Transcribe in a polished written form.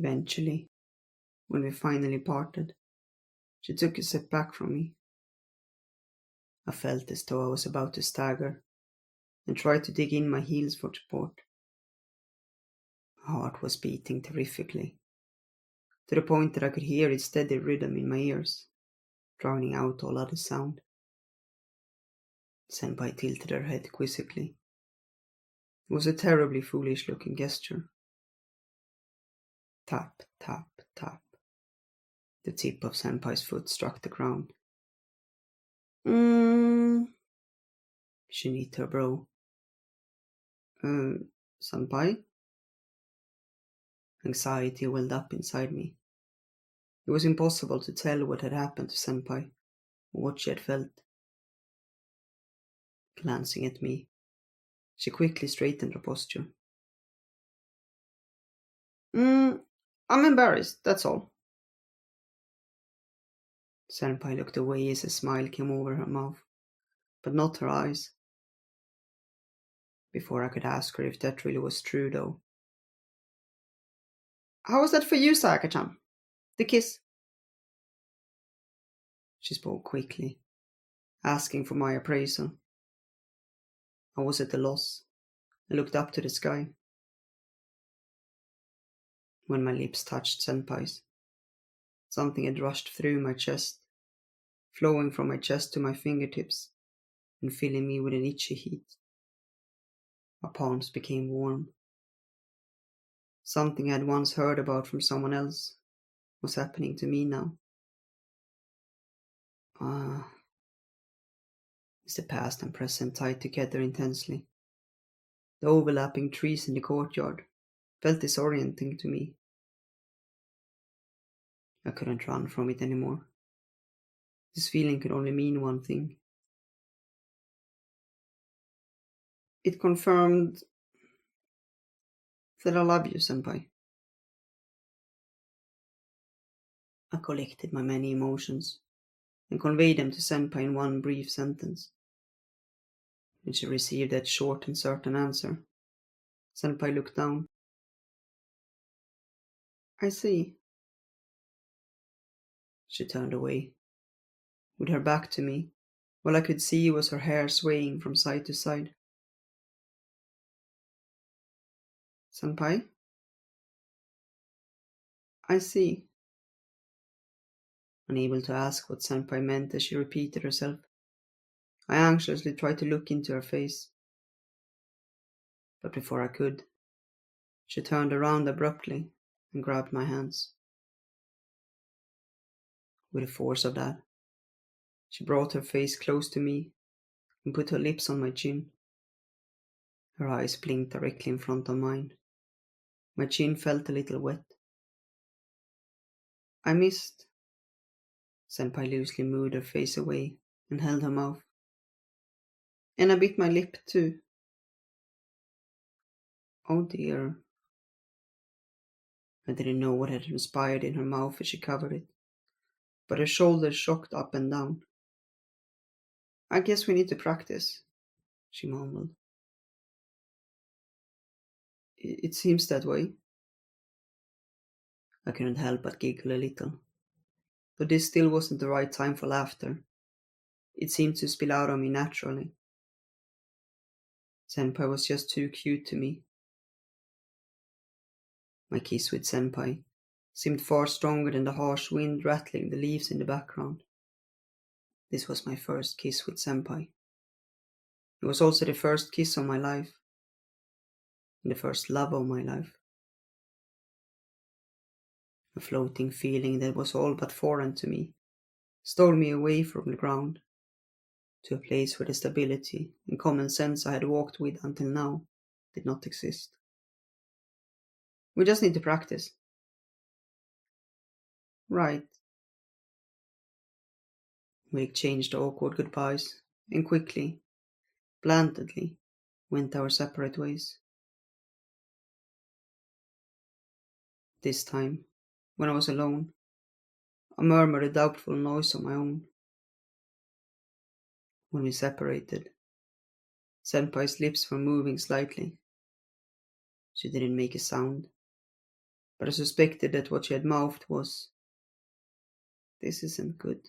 Eventually, when we finally parted, she took a step back from me. I felt as though I was about to stagger and tried to dig in my heels for support. My heart was beating terrifically, to the point that I could hear its steady rhythm in my ears, drowning out all other sound. Senpai tilted her head quizzically. It was a terribly foolish-looking gesture. Tap, tap, tap. The tip of Senpai's foot struck the ground. She knit her brow. Senpai? Anxiety welled up inside me. It was impossible to tell what had happened to Senpai, or what she had felt. Glancing at me, she quickly straightened her posture. I'm embarrassed, that's all. Senpai looked away as a smile came over her mouth, but not her eyes. Before I could ask her if that really was true, though. How was that for you, Sayaka-chan? The kiss? She spoke quickly, asking for my appraisal. I was at a loss. I looked up to the sky. When my lips touched Senpai's, something had rushed through my chest, flowing from my chest to my fingertips and filling me with an itchy heat. My palms became warm. Something I had once heard about from someone else was happening to me now. As the past and present tied together intensely. The overlapping trees in the courtyard felt disorienting to me. I couldn't run from it anymore. This feeling could only mean one thing. It confirmed that I love you, Senpai. I collected my many emotions and conveyed them to Senpai in one brief sentence. When she received that short and certain answer, Senpai looked down. I see. She turned away, with her back to me. All I could see was her hair swaying from side to side. Senpai? I see. Unable to ask what Senpai meant as she repeated herself, I anxiously tried to look into her face. But before I could, she turned around abruptly and grabbed my hands. With the force of that, she brought her face close to me and put her lips on my chin. Her eyes blinked directly in front of mine. My chin felt a little wet. I missed. Senpai loosely moved her face away and held her mouth. And I bit my lip too. Oh dear. I didn't know what had transpired in her mouth as she covered it, but her shoulders shocked up and down. I guess we need to practice, she mumbled. It seems that way. I couldn't help but giggle a little. But this still wasn't the right time for laughter. It seemed to spill out on me naturally. Senpai was just too cute to me. My kiss with Senpai seemed far stronger than the harsh wind rattling the leaves in the background. This was my first kiss with Senpai. It was also the first kiss of my life, and the first love of my life. A floating feeling that was all but foreign to me stole me away from the ground, to a place where the stability and common sense I had walked with until now did not exist. We just need to practice. Right. We exchanged awkward goodbyes and quickly, blandly, went our separate ways. This time, when I was alone, I murmured a doubtful noise on my own. When we separated, Senpai's lips were moving slightly. She didn't make a sound, but I suspected that what she had mouthed was, "This isn't good."